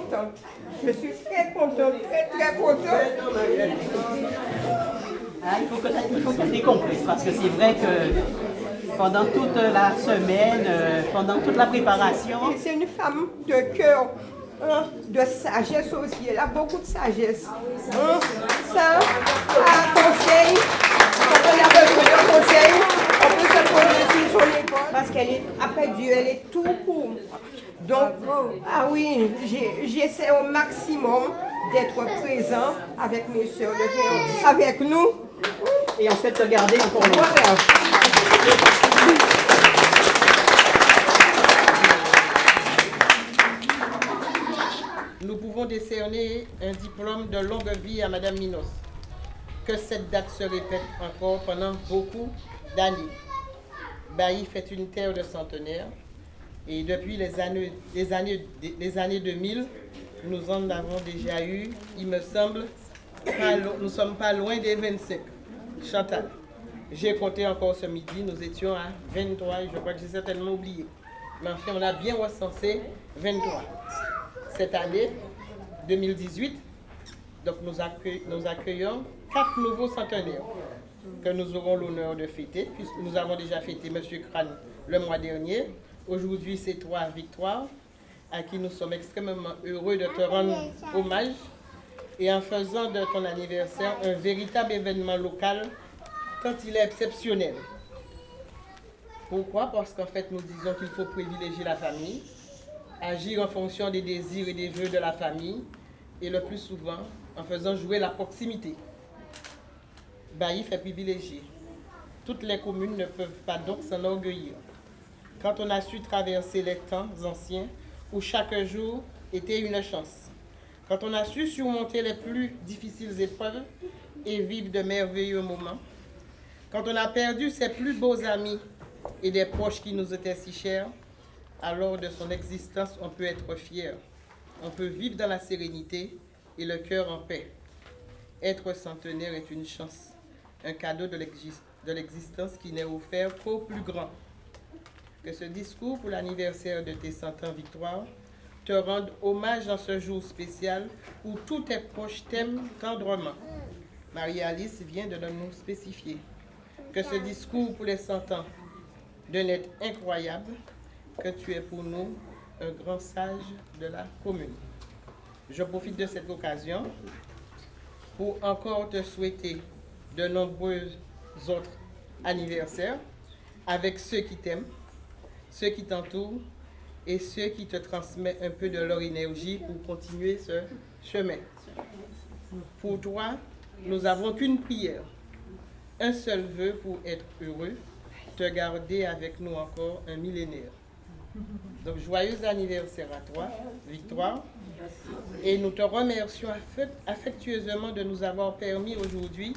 contente. Je suis très contente, très contente. Il faut que tu décompresses parce que c'est vrai que pendant toute la semaine, pendant toute la préparation. C'est une femme de cœur, hein, de sagesse aussi. Elle a beaucoup de sagesse. Hein. Ça, à conseil, quand on a besoin de conseil, on peut se poser sur son épaule parce qu'elle est, après Dieu, elle est tout pour. Donc, ah oui, j'essaie au maximum d'être présent avec mes soeurs, de faire avec nous. Et on souhaite te garder encore longtemps. Voilà. Nous pouvons décerner un diplôme de longue vie à Madame Minos. Que cette date se répète encore pendant beaucoup d'années. Bailly fait une terre de centenaires et depuis les années 2000, nous en avons déjà eu, il me semble, nous ne sommes pas loin des 25. Chantal, j'ai compté encore ce midi, nous étions à 23 et je crois que j'ai certainement oublié. Mais enfin, on a bien recensé 23. Cette année, 2018, donc nous accueillons 4 nouveaux centenaires que nous aurons l'honneur de fêter, puisque nous avons déjà fêté M. Crane le mois dernier. Aujourd'hui, c'est toi, Victoire, à qui nous sommes extrêmement heureux de te rendre hommage et en faisant de ton anniversaire un véritable événement local quand il est exceptionnel. Pourquoi? Parce qu'en fait, nous disons qu'il faut privilégier la famille, agir en fonction des désirs et des vœux de la famille, et le plus souvent, en faisant jouer la proximité. Bailly fait privilégier. Toutes les communes ne peuvent pas donc s'enorgueillir. Quand on a su traverser les temps anciens où chaque jour était une chance, quand on a su surmonter les plus difficiles épreuves et vivre de merveilleux moments, quand on a perdu ses plus beaux amis et des proches qui nous étaient si chers, alors de son existence, on peut être fier. On peut vivre dans la sérénité et le cœur en paix. Être centenaire est une chance, un cadeau de l'existence qui n'est offert qu'aux plus grands. Que ce discours pour l'anniversaire de tes 100 ans, Victoire, te rende hommage en ce jour spécial où tous tes proches t'aiment tendrement. Marie-Alice vient de nous spécifier que ce discours pour les 100 ans d'un être incroyable, que tu es pour nous un grand sage de la commune. Je profite de cette occasion pour encore te souhaiter de nombreux autres anniversaires avec ceux qui t'aiment, ceux qui t'entourent et ceux qui te transmettent un peu de leur énergie pour continuer ce chemin. Pour toi, nous n'avons qu'une prière, un seul vœu pour être heureux, te garder avec nous encore un millénaire. Donc, joyeux anniversaire à toi, Victoire. Et nous te remercions affectueusement de nous avoir permis aujourd'hui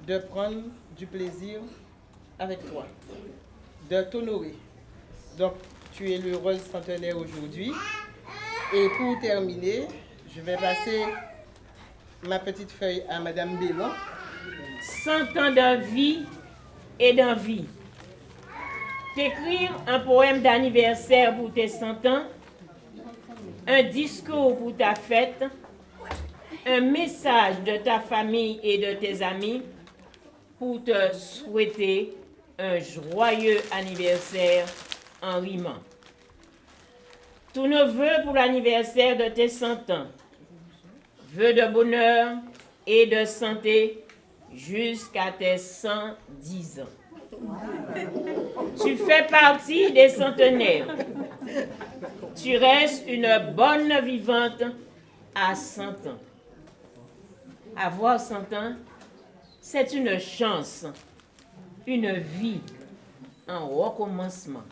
de prendre du plaisir avec toi, de t'honorer. Donc, tu es l'heureuse centenaire aujourd'hui. Et pour terminer, je vais passer ma petite feuille à Madame Bellon. 100 ans de vie et d'envie. T'écrire un poème d'anniversaire pour tes 100 ans, un discours pour ta fête, un message de ta famille et de tes amis pour te souhaiter un joyeux anniversaire en rimant. Tous nos vœux pour l'anniversaire de tes 100 ans, vœux de bonheur et de santé jusqu'à tes 110 ans. Tu fais partie des centenaires. Tu restes une bonne vivante à 100 ans. Avoir 100 ans, c'est une chance, une vie, un recommencement.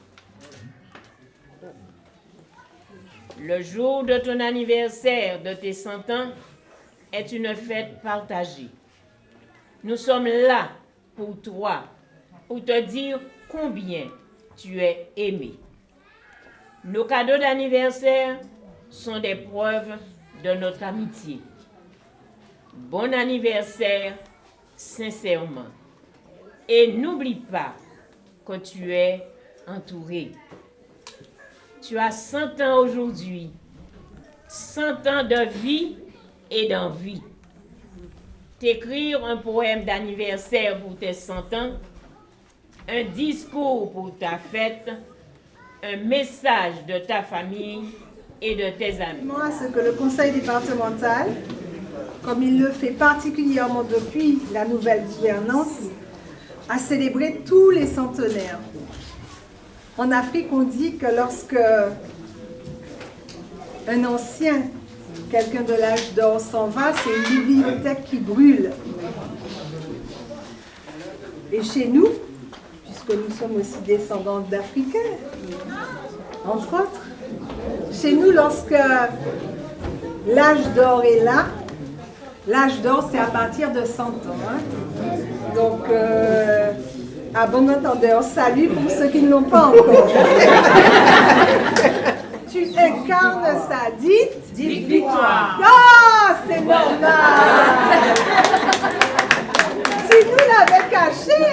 Le jour de ton anniversaire de tes 100 ans est une fête partagée. Nous sommes là pour toi, pour te dire combien tu es aimé. Nos cadeaux d'anniversaire sont des preuves de notre amitié. Bon anniversaire, sincèrement. Et n'oublie pas que tu es entouré. Tu as 100 ans aujourd'hui. 100 ans de vie et d'envie. T'écrire un poème d'anniversaire pour tes 100 ans, un discours pour ta fête, un message de ta famille et de tes amis. Moi, ce que le conseil départemental, comme il le fait particulièrement depuis la nouvelle gouvernance, a célébré tous les centenaires. En Afrique, on dit que lorsque un ancien, quelqu'un de l'âge d'or s'en va, c'est une bibliothèque qui brûle. Et chez nous, puisque nous sommes aussi descendants d'Africains, entre autres, chez nous, lorsque l'âge d'or est là, l'âge d'or, c'est à partir de 100 ans. Hein? Donc, à bon entendeur, salut pour ceux qui ne l'ont pas encore. Tu incarnes sa dite victoire. Ah, c'est normal. Si nous l'avons caché,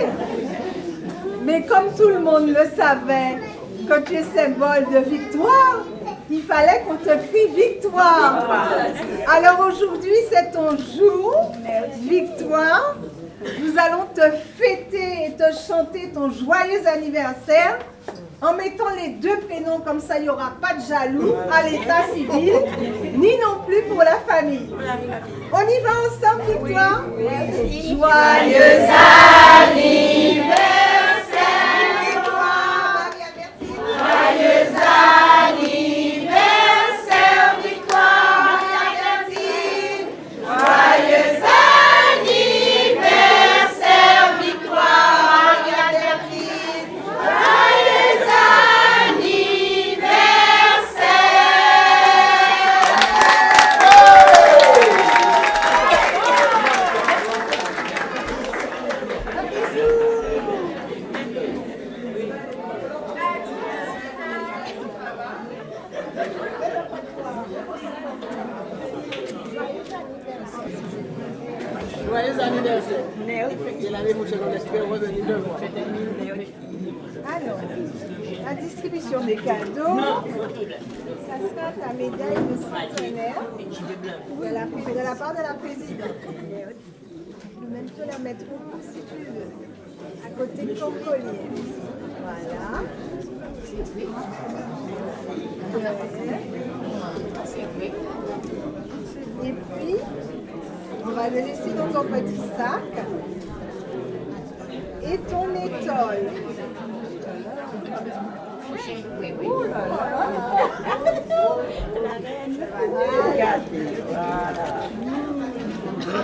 mais comme tout le monde le savait, que tu es symbole de victoire, il fallait qu'on te crie victoire. Alors aujourd'hui, c'est ton jour, victoire. Nous allons te fêter et te chanter ton joyeux anniversaire en mettant les deux prénoms, comme ça il n'y aura pas de jaloux à l'état civil, ni non plus pour la famille. On y va ensemble, victoire? Joyeux anniversaire, victoire! Joyeux anniversaire, victoire! Joyeux anniversaire, victoire! Joyeux anniversaire. Et l'année prochaine, on espère revenir devant. Alors, la distribution des cadeaux, ça sera ta médaille de centenaire de la part de la présidente. Nous-mêmes te la mettrons si tu veux, à côté de ton collier. Voilà. Et puis, on va le laisser dans ton petit sac. Et ton étole. Ouh là là. Voilà.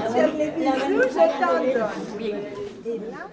Tu aimes les bisous, je t'en donne. Et là,